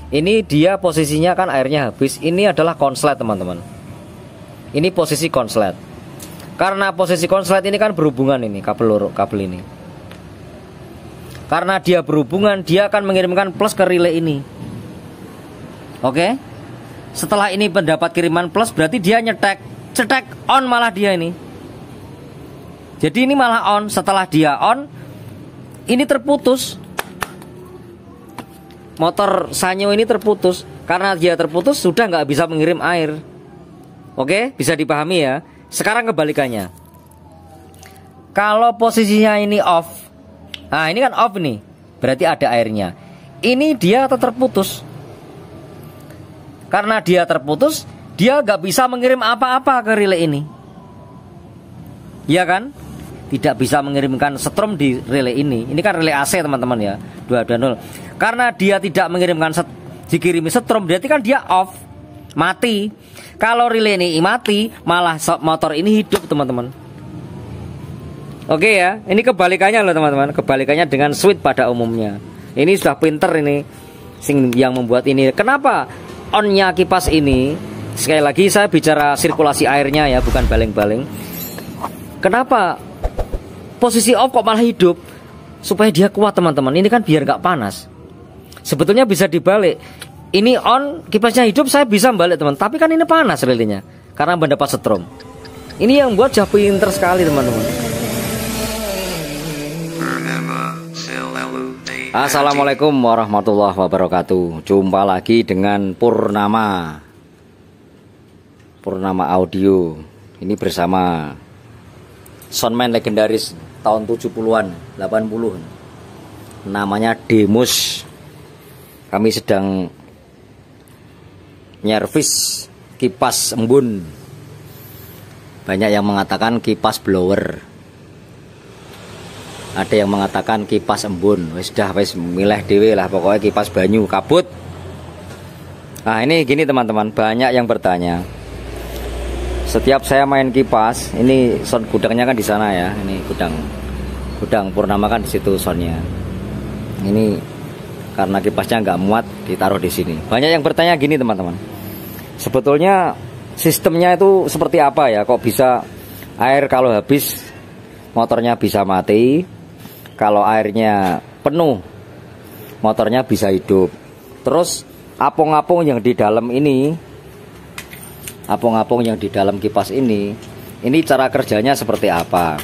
Ini dia posisinya kan airnya habis. Ini adalah konslet teman-teman. Ini posisi konslet. Karena posisi konslet ini kan berhubungan ini kabel ini. Karena dia berhubungan, dia akan mengirimkan plus ke relay ini. Oke. Setelah ini mendapat kiriman plus, berarti dia cetek on malah dia ini. Jadi ini malah on. Setelah dia on, ini terputus. Motor Sanyo ini terputus. Karena dia terputus sudah nggak bisa mengirim air. Oke, bisa dipahami ya. Sekarang kebalikannya. Kalau posisinya ini off, nah ini kan off nih, berarti ada airnya. Ini dia terputus. Karena dia terputus, dia nggak bisa mengirim apa-apa ke relay ini. Iya kan? Tidak bisa mengirimkan strom di relay ini. Ini kan relay AC teman-teman ya, 220. Karena dia tidak mengirimkan dikirimi strom, berarti kan dia off, mati. Kalau relay ini mati, malah motor ini hidup teman-teman. Oke ya, ini kebalikannya loh teman-teman. Kebalikannya dengan switch pada umumnya. Ini sudah pinter ini yang membuat ini. Kenapa onnya kipas ini? Sekali lagi saya bicara sirkulasi airnya ya, bukan baling-baling. Kenapa posisi off kok malah hidup? Supaya dia kuat teman-teman. Ini kan biar nggak panas. Sebetulnya bisa dibalik. Ini on, kipasnya hidup, saya bisa balik teman. Tapi kan ini panas relaynya karena mendapat strom. Ini yang buat Japi pinter sekali teman-teman. Assalamualaikum warahmatullahi wabarakatuh. Jumpa lagi dengan Purnama Audio. Ini bersama soundman legendaris tahun 70-an, 80. Namanya Demus. Kami sedang nyervis kipas embun. Banyak yang mengatakan kipas blower, ada yang mengatakan kipas embun. Wis milih dhewe lah, pokoknya kipas banyu kabut. Nah ini gini teman-teman, banyak yang bertanya. Setiap saya main kipas, ini sound gudangnya kan di sana ya. Ini gudang Purnama kan di situ soundnya. Ini karena kipasnya nggak muat, ditaruh di sini. Banyak yang bertanya gini teman-teman, sebetulnya sistemnya itu seperti apa ya? Kok bisa air kalau habis motornya bisa mati, kalau airnya penuh motornya bisa hidup. Terus apung-apung yang di dalam ini, apung-apung yang di dalam kipas ini cara kerjanya seperti apa?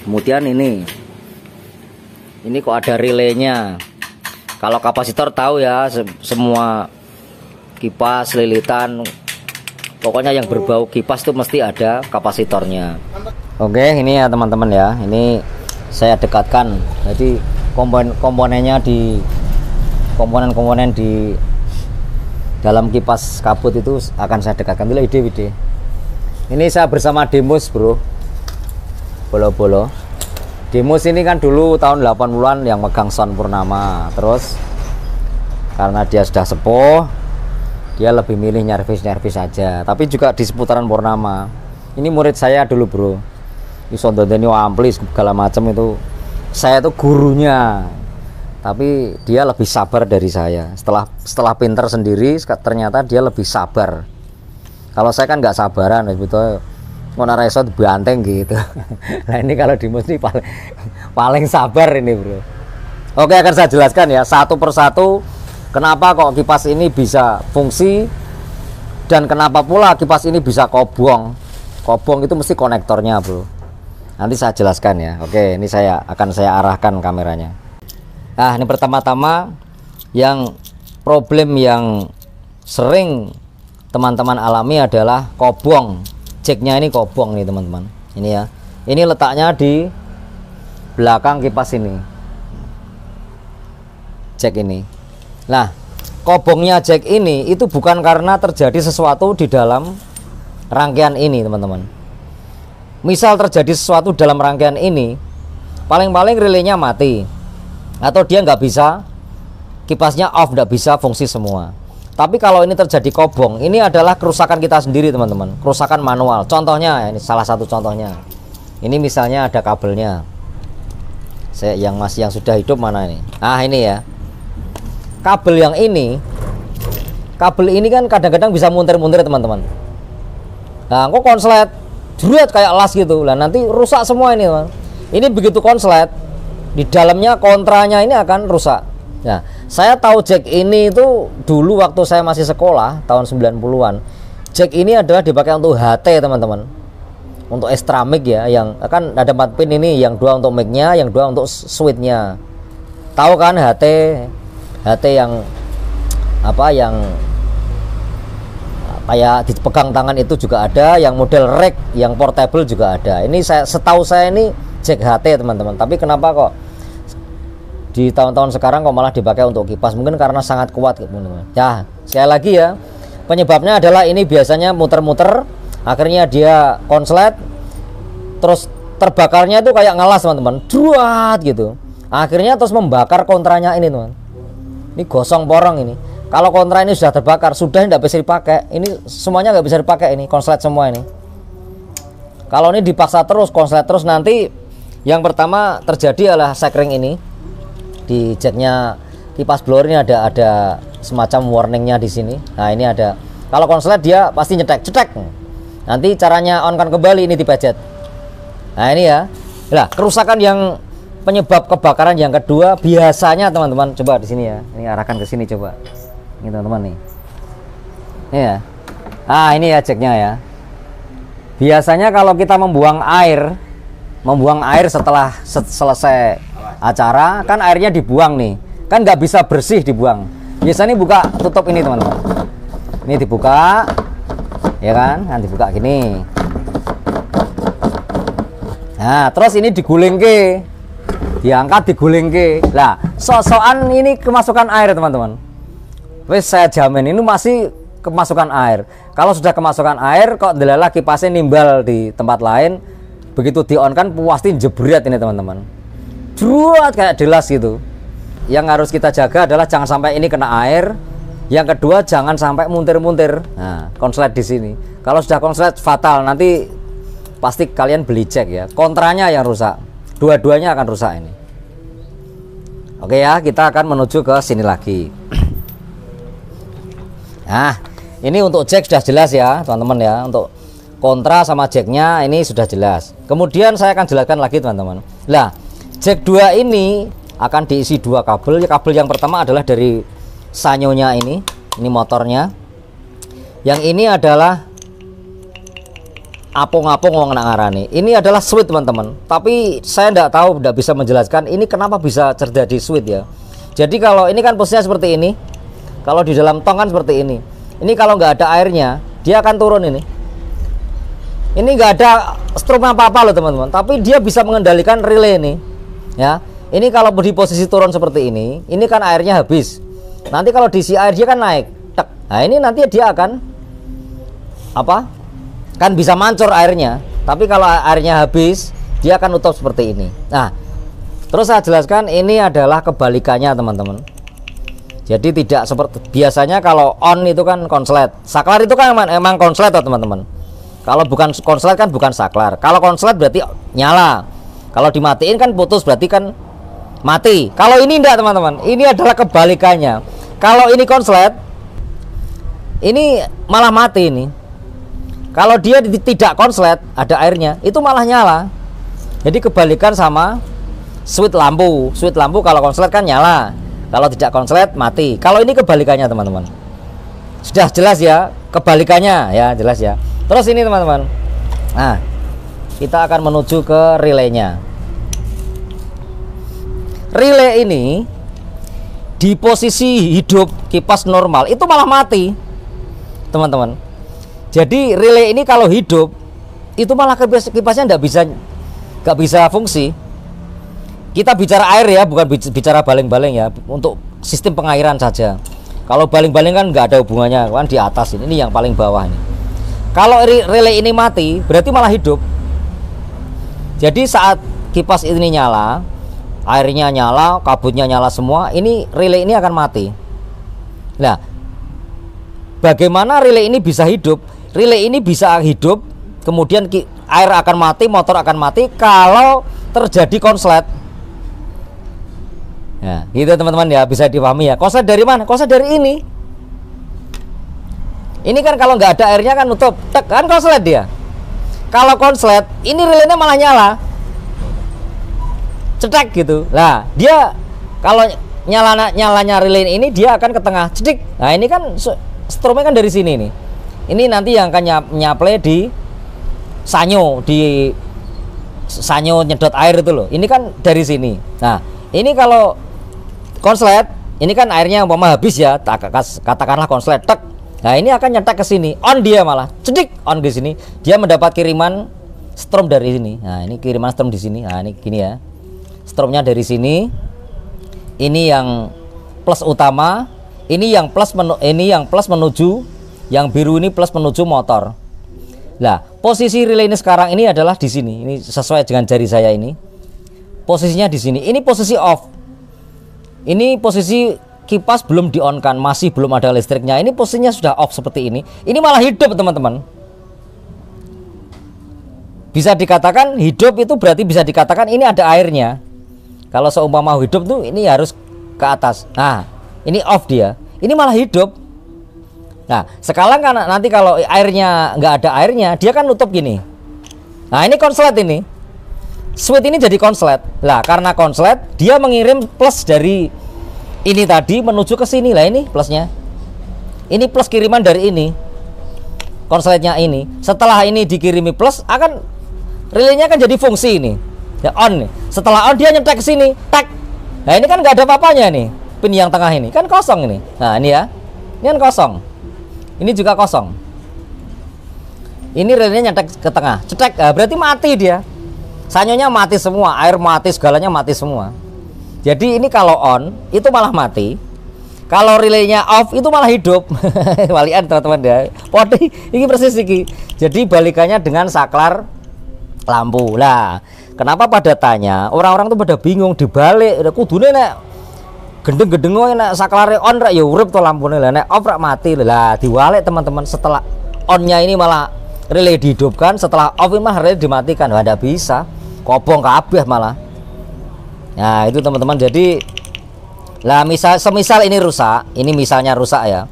Kemudian ini kok ada relaynya. Kalau kapasitor tahu ya, semua kipas, lilitan, pokoknya yang berbau kipas itu mesti ada kapasitornya. Oke, ini ya teman-teman ya. Ini saya dekatkan. Jadi komponennya komponen di dalam kipas kabut itu akan saya dekatkan. Itu ide. Ini saya bersama Demus, bro. Bolo-bolo. Demus ini kan dulu tahun 80-an yang megang sound Purnama. Terus karena dia sudah sepuh, dia lebih milih nyervis aja. Tapi juga di seputaran Purnama. Ini murid saya dulu, bro. Isondondeni ampli segala macam itu. Saya itu gurunya. Tapi dia lebih sabar dari saya. Setelah pinter sendiri, ternyata dia lebih sabar. Kalau saya kan nggak sabaran, sebetulnya mau reso banteng gitu. Nah ini kalau Demus ini paling sabar ini, bro. Oke, akan saya jelaskan ya satu persatu kenapa kok kipas ini bisa fungsi dan kenapa pula kipas ini bisa kobong. Kobong itu mesti konektornya, bro. Nanti saya jelaskan ya. Oke, ini akan saya arahkan kameranya. Nah, ini pertama-tama yang problem yang sering teman-teman alami adalah kobong. Jacknya ini kobong nih teman-teman. Ini ya. Ini letaknya di belakang kipas ini. Jack ini. Nah, kobongnya jack ini itu bukan karena terjadi sesuatu di dalam rangkaian ini, teman-teman. Misal terjadi sesuatu dalam rangkaian ini, paling-paling relaynya mati, atau dia nggak bisa, kipasnya off, nggak bisa fungsi semua. Tapi kalau ini terjadi kobong, ini adalah kerusakan kita sendiri, teman-teman. Kerusakan manual. Contohnya, ini salah satu contohnya. Ini misalnya ada kabelnya. Yang sudah hidup mana ini? Nah, ini ya. Kabel yang ini kabel ini kan kadang-kadang bisa muntir-muntir teman-teman. Nah, kok konslet jret kayak las gitu lah, nanti rusak semua ini teman. Ini begitu konslet di dalamnya kontranya ini akan rusak. Nah, saya tahu jack ini itu dulu waktu saya masih sekolah tahun 90-an. Jack ini adalah dipakai untuk HT teman-teman, untuk extra mic ya, yang kan ada 4 pin ini, yang 2 untuk mic-nya, yang 2 untuk switch-nya. Tahu kan HT yang apa, yang kayak dipegang tangan itu juga ada, yang model rack, yang portable juga ada. Ini setahu saya ini jack HT teman-teman. Tapi kenapa kok di tahun-tahun sekarang kok malah dipakai untuk kipas? Mungkin karena sangat kuat teman-teman. Ya, sekali lagi ya, penyebabnya adalah ini biasanya muter-muter, akhirnya dia konslet, terus terbakarnya itu kayak ngelas teman-teman, druat gitu. Akhirnya terus membakar kontranya ini teman. Ini gosong porong ini. Kalau kontra ini sudah terbakar, sudah tidak bisa dipakai. Ini semuanya nggak bisa dipakai, ini konslet semua ini. Kalau ini dipaksa terus, konslet terus, nanti yang pertama terjadi adalah sekring ini. Di jacknya kipas blower ini ada semacam warningnya di sini. Nah ini ada. Kalau konslet dia pasti cetek. Nanti caranya on kan kembali ini dipejet. Nah ini ya. Nah kerusakan yang penyebab kebakaran yang kedua biasanya teman-teman, coba di sini ya. Ini arahkan ke sini coba. Ini teman-teman nih. Ini ya. Ah ini ya jacknya ya. Biasanya kalau kita membuang air setelah selesai acara, kan airnya dibuang nih, kan nggak bisa bersih dibuang. Biasanya buka tutup ini teman-teman. Ini dibuka, ya kan dibuka gini. Nah terus ini diguling ke, diangkat diguling ke. Lah sosokan ini kemasukan air teman-teman. Wes saya jamin ini masih kemasukan air. Kalau sudah kemasukan air kok delala kipasnya nimbal di tempat lain, begitu di on kan pasti jebret ini teman-teman, druat kayak delas gitu. Yang harus kita jaga adalah jangan sampai ini kena air. Yang kedua jangan sampai muntir-muntir. Nah konslet di sini, kalau sudah konslet fatal, nanti pasti kalian beli jack ya, kontranya yang rusak, dua-duanya akan rusak ini. Oke ya, kita akan menuju ke sini lagi. Nah ini untuk jack sudah jelas ya teman-teman ya, untuk kontra sama jacknya ini sudah jelas. Kemudian saya akan jelaskan lagi teman-teman. Lah jack 2 ini akan diisi 2 kabel. Kabel yang pertama adalah dari sanyonya ini motornya. Yang ini adalah apung-apung wong nak ngarani. Ini adalah switch teman-teman. Tapi saya tidak tahu, tidak bisa menjelaskan ini kenapa bisa terjadi switch ya. Jadi kalau ini kan posisinya seperti ini. Kalau di dalam tong kan seperti ini. Ini kalau nggak ada airnya, dia akan turun ini. Ini nggak ada strum apa-apa loh teman-teman. Tapi dia bisa mengendalikan relay ini. Ya, ini kalau di posisi turun seperti ini kan airnya habis. Nanti kalau diisi air dia kan naik. Tek. Nah ini nanti dia akan apa? Kan bisa mancur airnya. Tapi kalau airnya habis, dia akan nutup seperti ini. Nah, terus saya jelaskan ini adalah kebalikannya teman-teman. Jadi tidak seperti biasanya kalau on itu kan konslet, saklar itu kan emang konslet teman-teman. Kalau bukan konslet kan bukan saklar. Kalau konslet berarti nyala. Kalau dimatiin kan putus, berarti kan mati. Kalau ini enggak teman-teman, ini adalah kebalikannya. Kalau ini konslet, ini malah mati ini. Kalau dia tidak konslet, ada airnya, itu malah nyala. Jadi kebalikan sama switch lampu. Switch lampu kalau konslet kan nyala, kalau tidak konslet mati. Kalau ini kebalikannya teman-teman. Sudah jelas ya kebalikannya ya, jelas ya. Terus ini teman-teman. Nah, kita akan menuju ke relaynya. Relay ini di posisi hidup kipas normal itu malah mati teman-teman. Jadi relay ini kalau hidup itu malah kipasnya nggak bisa fungsi. Kita bicara air ya, bukan bicara baling-baling ya, untuk sistem pengairan saja. Kalau baling-baling kan nggak ada hubungannya, kan di atas ini yang paling bawah ini. Kalau relay ini mati berarti malah hidup. Jadi saat kipas ini nyala, airnya nyala, kabutnya nyala semua, ini relay ini akan mati. Nah, bagaimana relay ini bisa hidup? Relay ini bisa hidup, kemudian air akan mati, motor akan mati kalau terjadi konslet. Ya, gitu teman-teman ya, bisa dipahami ya. Konslet dari mana? Konslet dari ini. Ini kan kalau nggak ada airnya kan nutup, tek kan konslet dia. Kalau konslet, ini relaynya malah nyala, cetek gitu. Nah, dia kalau nyalanya relay ini dia akan ke tengah, cedik. Nah, ini kan stromnya kan dari sini nih. Ini nanti yang akan nyaple di sanyo, nyedot air itu loh. Ini kan dari sini. Nah, ini kalau konslet, ini kan airnya umpama habis ya, katakanlah konslet, tek. Nah, ini akan nyetek ke sini, on dia malah, cedik, on di sini. Dia mendapat kiriman strom dari sini. Nah, ini kiriman strom di sini. Nah, ini gini ya. Stromnya dari sini. Ini yang plus utama, ini yang plus menuju, yang biru ini plus menuju motor. Nah, posisi relay ini sekarang ini adalah di sini. Ini sesuai dengan jari saya ini. Posisinya di sini. Ini posisi off. Ini posisi kipas belum di-on-kan, masih belum ada listriknya. Ini posisinya sudah off seperti ini. Ini malah hidup, teman-teman. Bisa dikatakan hidup itu berarti bisa dikatakan ini ada airnya. Kalau seumpama hidup tuh ini harus ke atas. Nah, ini off dia. Ini malah hidup. Nah, sekarang kan nanti kalau airnya nggak ada airnya, dia kan nutup gini. Nah, ini konslet ini. Switch ini jadi konslet. Lah, karena konslet, dia mengirim plus dari ini tadi menuju ke sini. Lah, ini plusnya. Ini plus kiriman dari ini. Konsletnya ini. Setelah ini dikirimi plus, akan relaynya kan jadi fungsi ini. Ya, on nih. Setelah on dia nyetek ke sini, tak. Nah, ini kan nggak ada apa-apanya nih. Pin yang tengah ini kan kosong ini. Nah, ini ya. Ini kan kosong. Ini juga kosong. Ini relaynya nyetek ke tengah. Cetek, berarti mati dia. Sanyonya mati semua, air mati, segalanya mati semua. Jadi ini kalau on itu malah mati. Kalau relaynya off itu malah hidup. Walian teman-teman ya. Podi ini persis iki. Jadi balikannya dengan saklar lampu. Lah, kenapa pada tanya? Orang-orang tuh pada bingung dibalik. Kudune nek gendeng-gendeng nek saklare on rak ya urip to lampune. Lah nek off rak mati. Lah diwalik teman-teman, setelah onnya ini malah relay dihidupkan, setelah off ini malah relay dimatikan. Wah, enggak bisa. Kobong kabeh malah. Nah, itu teman-teman. Jadi lah semisal ini rusak, ini misalnya rusak ya.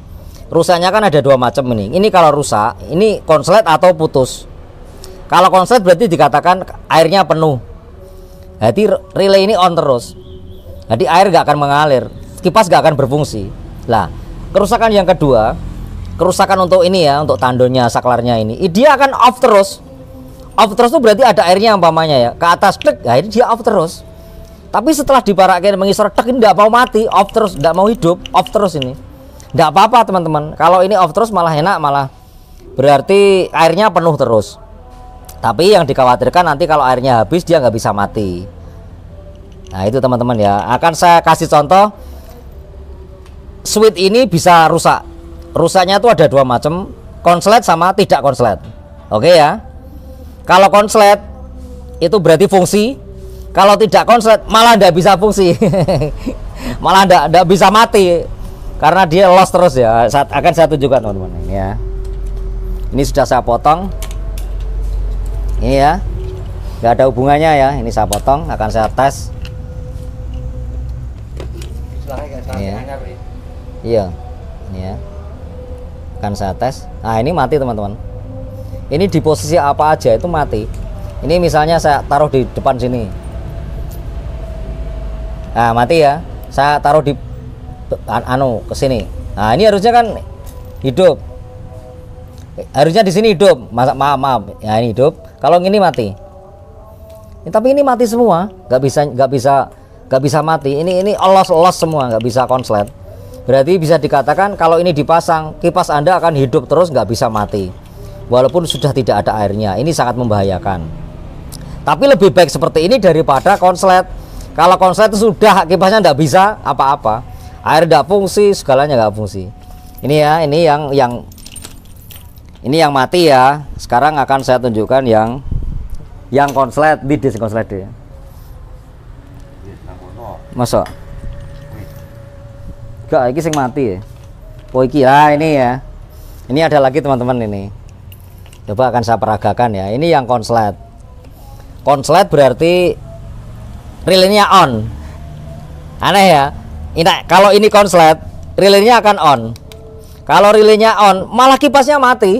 Rusaknya kan ada dua macam ini. Ini kalau rusak, ini konslet atau putus. Kalau konslet berarti dikatakan airnya penuh. Jadi relay ini on terus. Jadi air nggak akan mengalir, kipas nggak akan berfungsi. Lah, kerusakan yang kedua, kerusakan untuk ini ya, untuk tandonnya, saklarnya ini, dia akan off terus. Off terus itu berarti ada airnya umpamanya ya, ke atas klik, nah ini dia off terus. Tapi setelah dibarakin mengisor tek, ini tidak mau mati, off terus, tidak mau hidup, off terus ini. Tidak apa-apa teman-teman. Kalau ini off terus malah enak, malah berarti airnya penuh terus. Tapi yang dikhawatirkan nanti kalau airnya habis dia nggak bisa mati. Nah, itu teman-teman ya. Akan saya kasih contoh. Switch ini bisa rusak. Rusaknya itu ada dua macam, konslet sama tidak konslet. Oke ya. Kalau konslet itu berarti fungsi. Kalau tidak konslet malah tidak bisa fungsi. Malah tidak bisa mati karena dia lost terus ya. Akan saya tunjukkan teman-teman ini ya. Ini sudah saya potong. Ini ya. Nggak ada hubungannya ya. Ini saya potong, akan saya tes. Ini ya. Iya. Ini ya. Akan saya tes. Nah, ini mati teman-teman. Ini di posisi apa aja itu mati. Ini misalnya saya taruh di depan sini. Nah, mati ya. Saya taruh di ke sini. Nah, ini harusnya kan hidup. Harusnya di sini hidup. Maaf. Ya, ini hidup. Kalau ini mati. Tapi ini mati semua. Nggak bisa mati. Ini olos semua, nggak bisa konslet. Berarti bisa dikatakan kalau ini dipasang, kipas Anda akan hidup terus, nggak bisa mati. Walaupun sudah tidak ada airnya. Ini sangat membahayakan. Tapi lebih baik seperti ini daripada konslet. Kalau konslet itu sudah kipasnya nggak bisa apa-apa, air nggak fungsi, segalanya nggak fungsi. Ini ya, ini yang mati ya. Sekarang akan saya tunjukkan yang konslet di disk konslet ya. Masa? Gak, ini sing mati ya. Oh iki lah ini ya. Ini ada lagi teman-teman ini. Coba akan saya peragakan ya. Ini yang konslet. Konslet berarti relaynya on. Aneh ya. Ini kalau ini konslet, relaynya akan on. Kalau relaynya on, malah kipasnya mati.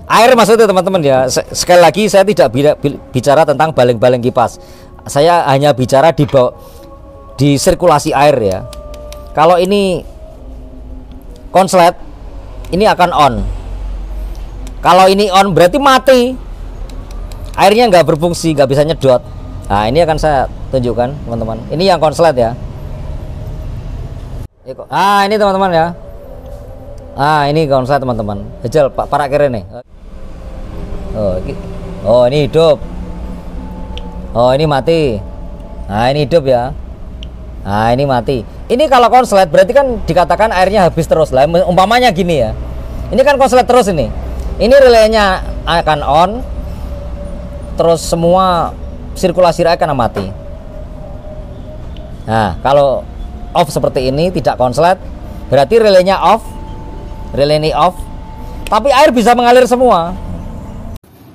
Air maksudnya teman-teman ya. Sekali lagi saya tidak bicara tentang baling-baling kipas. Saya hanya bicara di sirkulasi air ya. Kalau ini konslet, ini akan on. Kalau ini on berarti mati. Airnya nggak berfungsi, nggak bisa nyedot. Nah ini akan saya tunjukkan teman-teman. Ini yang konslet ya. Ah ini teman-teman ya. Ah ini konslet teman-teman. Jajal para kira nih. Oh ini hidup. Oh ini mati. Nah ini hidup ya. Nah ini mati. Ini kalau konslet berarti kan dikatakan airnya habis terus lah. Umpamanya gini ya. Ini kan konslet terus ini. Ini relaynya akan on. Terus semua sirkulasi air akan mati. Nah kalau off seperti ini tidak konslet, berarti relaynya off. Relay ini off. Tapi air bisa mengalir semua.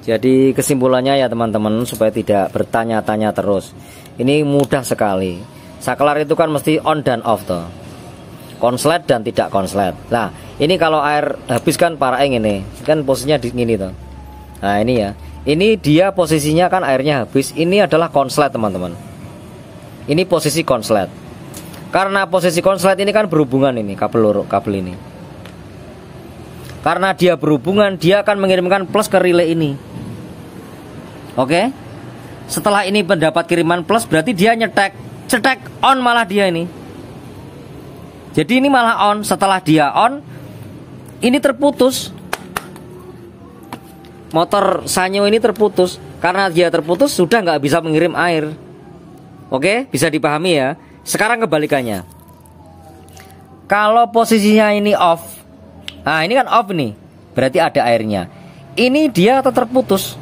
Jadi kesimpulannya ya teman-teman, supaya tidak bertanya-tanya terus. Ini mudah sekali. Saklar itu kan mesti on dan off toh. Konslet dan tidak konslet. Nah, ini kalau air habis kan paraeng ini. Kan posisinya di sini toh. Nah, ini ya. Ini dia posisinya kan airnya habis. Ini adalah konslet teman-teman. Ini posisi konslet. Karena posisi konslet ini kan berhubungan ini kabel ini. Karena dia berhubungan, dia akan mengirimkan plus ke relay ini. Oke. Setelah ini mendapat kiriman plus, berarti dia cetek on malah dia ini. Jadi ini malah on. Setelah dia on, ini terputus. Motor Sanyo ini terputus. Karena dia terputus sudah nggak bisa mengirim air. Oke, bisa dipahami ya. Sekarang kebalikannya. Kalau posisinya ini off, nah ini kan off nih, berarti ada airnya. Ini dia terputus.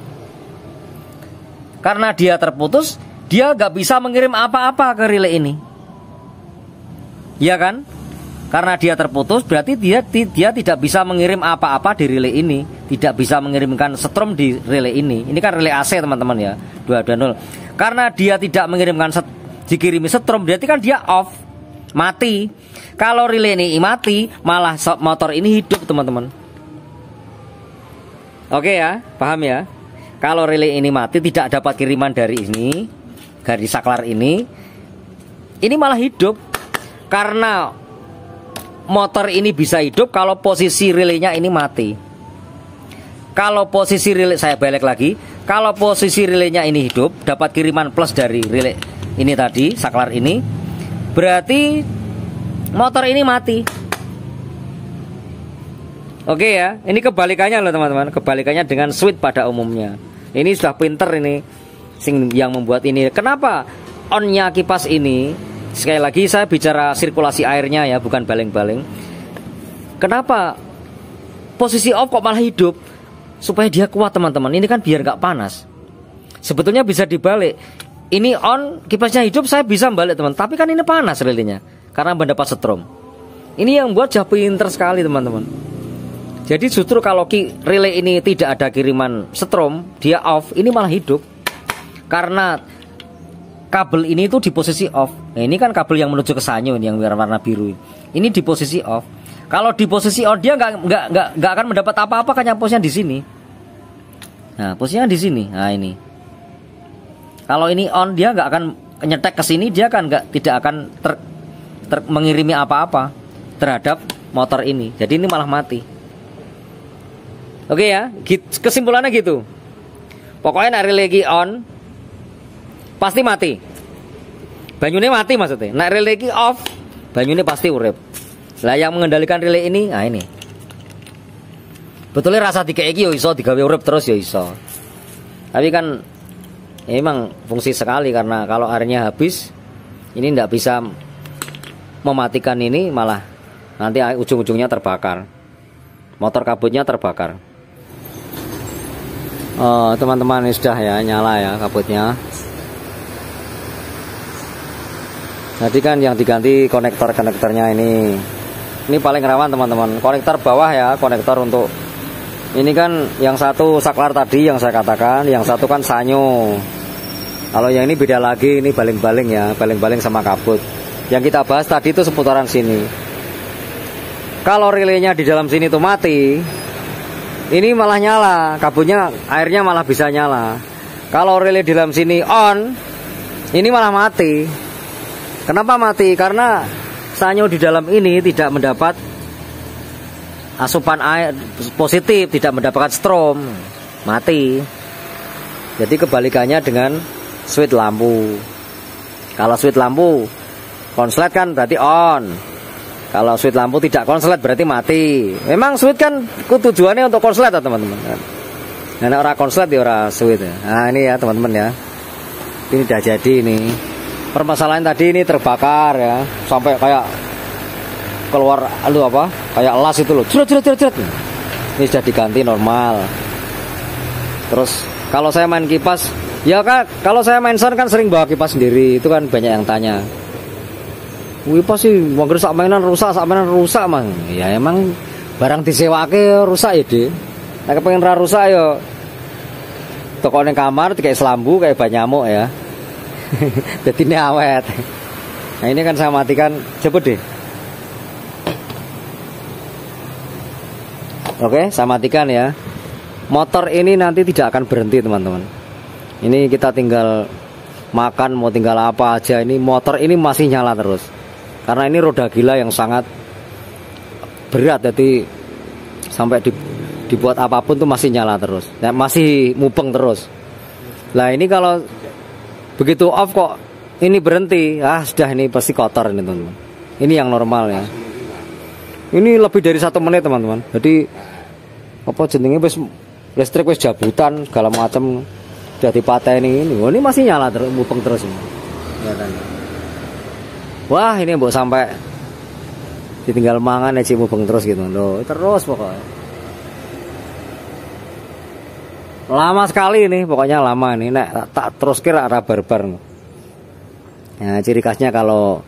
Karena dia terputus, dia nggak bisa mengirim apa-apa ke relay ini. Iya kan? Karena dia terputus, berarti dia tidak bisa mengirim apa-apa di relay ini. Tidak bisa mengirimkan strom di relay ini. Ini kan relay AC teman-teman ya, 220. Karena dia tidak mengirimkan dikirimi strom, berarti kan dia off, mati. Kalau relay ini mati, malah motor ini hidup teman-teman. Oke ya, paham ya. Kalau relay ini mati, tidak dapat kiriman dari ini, dari saklar ini malah hidup. Karena motor ini bisa hidup kalau posisi relaynya ini mati. Kalau posisi relay, saya balik lagi, kalau posisi relaynya ini hidup, dapat kiriman plus dari relay ini tadi, saklar ini, berarti motor ini mati. Oke ya, ini kebalikannya loh teman-teman. Kebalikannya dengan switch pada umumnya. Ini sudah pinter ini yang membuat ini. Kenapa onnya kipas ini? Sekali lagi saya bicara sirkulasi airnya ya, bukan baling-baling. Kenapa posisi off kok malah hidup? Supaya dia kuat teman-teman. Ini kan biar nggak panas. Sebetulnya bisa dibalik. Ini on, kipasnya hidup, saya bisa balik teman. Tapi kan ini panas relaynya, karena mendapat strom. Ini yang buat Jah pinter sekali teman-teman. Jadi justru kalau relay ini tidak ada kiriman strom, dia off, ini malah hidup. Karena kabel ini tuh di posisi off. Nah, ini kan kabel yang menuju ke Sanyo yang warna biru. Ini di posisi off. Kalau di posisi on, dia nggak akan mendapat apa-apa, kan yang posisinya di sini. Nah, posisinya di sini. Nah, ini. Kalau ini on, dia nggak akan nyetek ke sini, dia kan tidak akan mengirimi apa-apa terhadap motor ini. Jadi ini malah mati. Oke ya, kesimpulannya gitu. Pokoknya relay lagi on, pasti mati. Banyune mati maksudnya. Nah relay lagi off, banyune pasti urip. Lah yang mengendalikan relay ini, nah ini. Betulnya rasa dikeki yo iso digawe urip terus yo iso. Tapi kan memang fungsi sekali, karena kalau airnya habis, ini tidak bisa mematikan ini, malah nanti ujung-ujungnya terbakar. Motor kabutnya terbakar. Oh, teman-teman, ini sudah ya nyala ya kabutnya. Jadi kan yang diganti konektornya ini. Ini paling rawan teman-teman. Konektor bawah ya, konektor untuk ini kan yang satu saklar tadi yang saya katakan, yang satu kan Sanyo. Kalau yang ini beda lagi, ini baling-baling ya, baling-baling sama kabut. Yang kita bahas tadi itu seputaran sini. Kalau relenya di dalam sini tuh mati, ini malah nyala, kabutnya, airnya malah bisa nyala. Kalau relay di dalam sini on, ini malah mati. Kenapa mati? Karena sanyo di dalam ini tidak mendapat asupan air positif, tidak mendapatkan strom, mati. Jadi kebalikannya dengan switch lampu. Kalau switch lampu konslet kan berarti on. Kalau switch lampu tidak konslet berarti mati. Memang switch kan tujuannya untuk konslet ya teman-teman. Nah, orang konslet ya orang switch. Nah ini ya teman-teman ya. Ini udah jadi ini. Permasalahan tadi ini terbakar ya, sampai kayak keluar kayak las itu loh. Jret. Ini sudah diganti normal. Terus kalau saya main kipas, ya kan kalau saya main sound kan sering bawa kipas sendiri, itu kan banyak yang tanya. Kipas sih wong sak mainan rusak mang. Ya emang barang disewake rusak ya, Dik. Nek kepengen ra rusak ya toko ning kamar kayak selambu kayak banyamuk ya. Jadi ini awet. Nah ini kan saya matikan, coba deh. Oke, saya matikan ya. Motor ini nanti tidak akan berhenti teman-teman. Ini kita tinggal makan, mau tinggal apa aja, ini motor ini masih nyala terus. Karena ini roda gila yang sangat berat, jadi sampai dibuat apapun tuh masih nyala terus, ya, masih mupeng terus. Lah ini kalau begitu off kok ini berhenti, sudah ini pasti kotor ini teman-teman. Ini yang normal ya. Ini lebih dari 1 menit teman-teman. Jadi apa jenenge listrik wis jabutan segala macam udah dipateni ini. Ini masih nyala terus, mupeng terus ini. Wah, ini mbok sampai ditinggal mangan aja mupeng terus gitu loh. Terus pokoknya. Lama sekali ini, pokoknya lama ini. Nek tak terus kira arah barbar. Nah, ciri khasnya kalau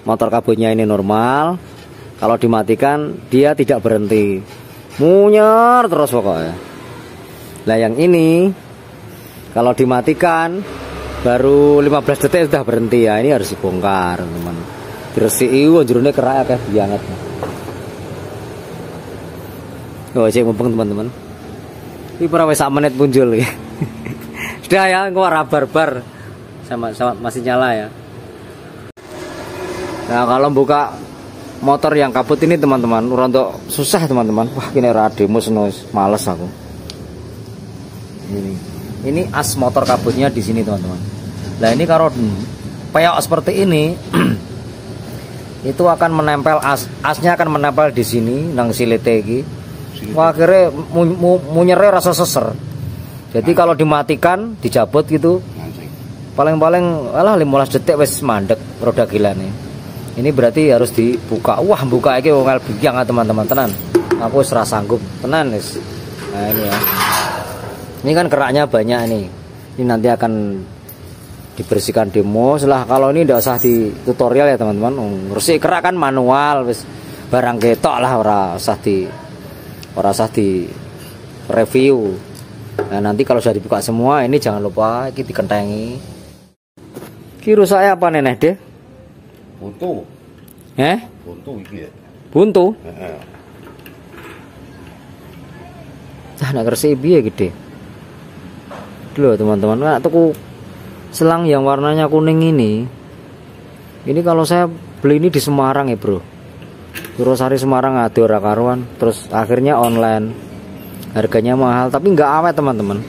motor kabutnya ini normal, kalau dimatikan dia tidak berhenti. Munyer terus pokoknya. Nah yang ini kalau dimatikan baru 15 detik sudah berhenti ya. Ini harus dibongkar teman. Diresiki jerone kerak akeh banget. Oh, cek mumpung teman-teman. Ini pernah wis 1 menit muncul ya. Sudah ya, engko ora barbar. Sama masih nyala ya. Nah, kalau buka motor yang kabut ini teman-teman, untuk susah teman-teman. Wah, ini ora demo males aku. Ini as motor kabutnya di sini teman-teman. Nah ini kalau peyok seperti ini itu akan menempel asnya akan menempel di sini nang silite iki. Wah akhirnya munyere rasa seser. Jadi kalau dimatikan dicabut gitu paling-paling 15 detik wis mandek roda gila nih. Ini berarti harus dibuka. Wah buka iki wong biang teman-teman tenan. Aku wis ra sanggup tenan wis. Nah ini ya. Ini kan keraknya banyak nih. Ini nanti akan dibersihkan demo. Setelah kalau ini tidak usah di tutorial ya teman-teman. Bersih kerak kan manual, wis barang ketok lah ora usah di review. Nah nanti kalau sudah dibuka semua ini jangan lupa ini dikentengi. Ki rusaknya apa neneh deh? Buntu. Buntu iki ya. Buntu. Cah nak resik piye gede. Loh teman-teman, nah, tuku selang yang warnanya kuning ini kalau saya beli ini di Semarang ya bro, Purwosari Semarang ada ora karuan, terus akhirnya online, harganya mahal tapi nggak awet teman-teman.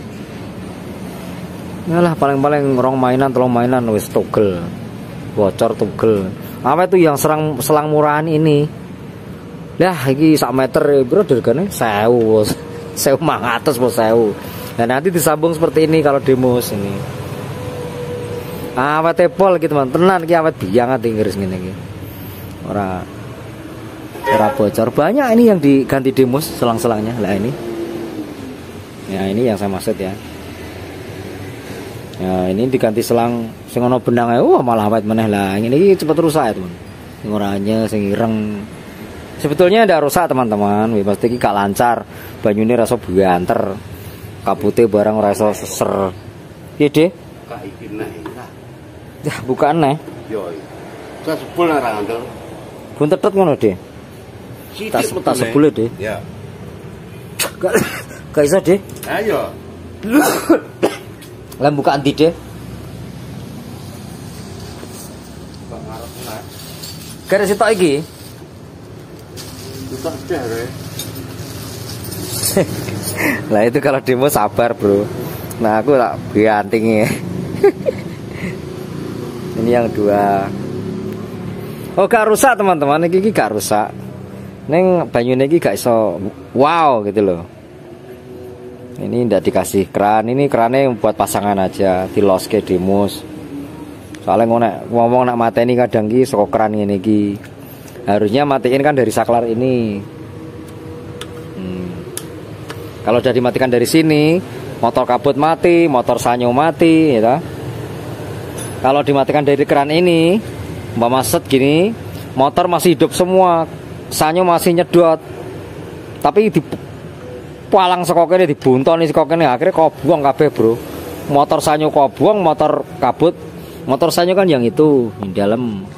Yalah paling-paling rong mainan, tolong mainan wis togel, bocor togel. Awet tuh yang selang murahan ini. Lah iki 1 meter bro, harganya 1.500 bos 1.000. Nah nanti disambung seperti ini kalau demos ini. Awet tepol gitu teman, tenan ki awet biangat Inggris ngene iki. Ora bocor. Banyak ini yang diganti demos selang-selangnya. Lah ini. Ya ini yang saya maksud ya. Ya ini diganti selang sing ana benange. Wah malah awet meneh lah. Ini cepet rusak ya, teman. Sing oranye, sing ireng. Sebetulnya ndak rusak teman-teman. Pasti iki gak lancar. Banyune rasa banter. Kabute barang ora iso seser. Piye, Dik? Buka iki neh. Ya, bukaan neh. Yo. Saya sebul ora ngandel. Buntetet ngono, Dik. Tak sebulet deh. Ya. Gak bisa deh. Ayo. Lah buka anti deh. Kok ngarep nek. Kira sitok iki. Susah deh, re. Lah itu kalau demo sabar, Bro. Nah, aku tak gantingnya. Ini yang dua. Oh, gak rusak, teman-teman. Iki gak rusak. Neng banyune iki gak iso wow gitu loh. Ini ndak dikasih keran. Ini kerannya buat pasangan aja, diloske Demus. Soalnya ngomong nak mateni kadang ki saka keran ngene iki. Harusnya matiin kan dari saklar ini. Kalau udah dimatikan dari sini, motor kabut mati, motor sanyo mati, ya. Kalau dimatikan dari keran ini, umpama set gini, motor masih hidup semua, sanyo masih nyedot. Tapi di palang sekokene dibuntoni sekokene akhirnya kobuang kabeh, Bro. Motor sanyo kobuang, motor kabut, motor sanyo kan yang itu di dalam.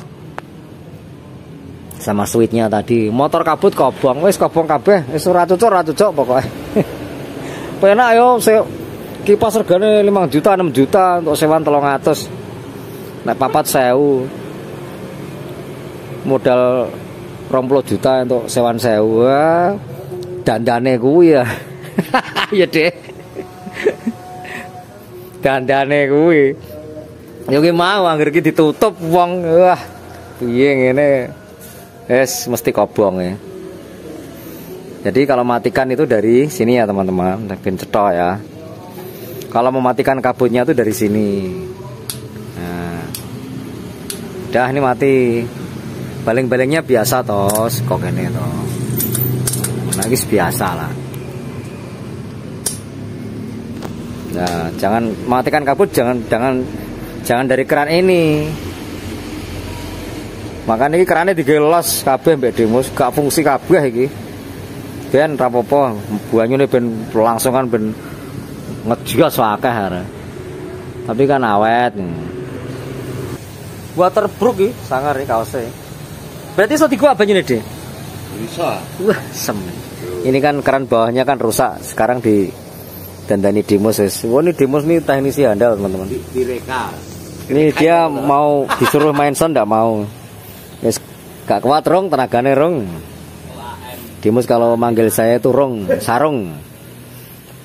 Sama switchnya tadi, motor kabut kobuang, wis kobuang kabeh, wis ora cocok pokoknya. Penak ayo kipas regane 5 juta 6 juta untuk sewan 300. Nek papat 1000 modal 20 juta untuk sewan 1000. Wah, dandane kuwi ya. Ya deh. Dandane kuwi. Yo ki mau anggere iki ditutup wong. Wah, piye ngene. Wes mesti kobong ya. Jadi kalau matikan itu dari sini ya teman-teman, ben cetok ya. Kalau mematikan kabutnya itu dari sini. Nah, udah ini mati. Baling-balingnya biasa toh, kok ini toh. Nah, ini biasa lah. Nah, jangan matikan kabut, jangan dari keran ini. Makanya ini kerannya digelos kabeh mbak Demus, gak fungsi kabeh iki. Ben rapopo, banyune ben langsung kan ben ngejos akeh are. Tapi kan awet. Waterproof iki sangar iki kaosnya. Berarti iso digowo banyune, Dek? Bisa. Wah, sem. Ini kan keran bawahnya kan rusak. Sekarang di dandani Demus wis. Wah, ini Demus nih teknisi handal, teman-teman. Direka. Ini dia mau disuruh main sound enggak mau. Wis gak kuat rong, tenagane rong. Demus kalau manggil saya itu rong, sarung.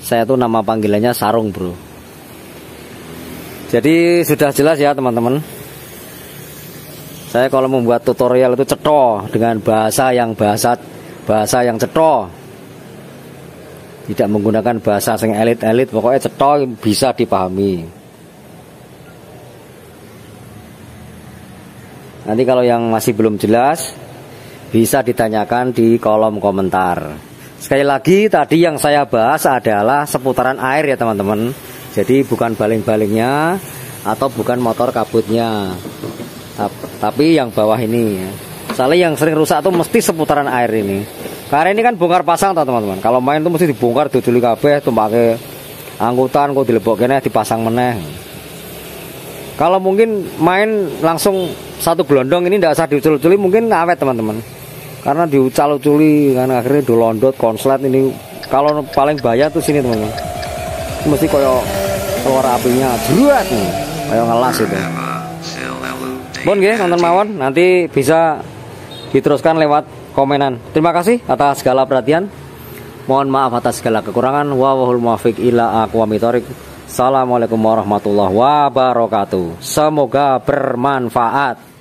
Saya tuh nama panggilannya Sarung, Bro. Jadi sudah jelas ya, teman-teman. Saya kalau membuat tutorial itu cetho dengan bahasa yang cetho. Tidak menggunakan bahasa yang elit-elit, pokoknya cetho bisa dipahami. Nanti kalau yang masih belum jelas bisa ditanyakan di kolom komentar. Sekali lagi tadi yang saya bahas adalah seputaran air ya teman-teman. Jadi bukan baling-balingnya atau bukan motor kabutnya, tapi yang bawah ini ya. Soalnya yang sering rusak tuh mesti seputaran air ini. Karena ini kan bongkar pasang teman-teman. Kalau main tuh mesti dibongkar duduli kabeh, tuh pakai angkutan kok dilebokne dipasang meneh. Kalau mungkin main langsung satu gelondong ini tidak usah diucul-uculi, mungkin awet teman-teman. Karena diucal-uculi kan akhirnya dolondot konslet ini. Kalau paling bahaya tuh sini teman-teman. Mesti koyo suara apinya jeruat nih, kayak ngelas itu. Bon nggih nonton mawon, nanti bisa diteruskan lewat komenan. Terima kasih atas segala perhatian. Mohon maaf atas segala kekurangan. Wallahul muwaffiq ila aqwamit thoriq. Assalamualaikum warahmatullahi wabarakatuh. Semoga bermanfaat.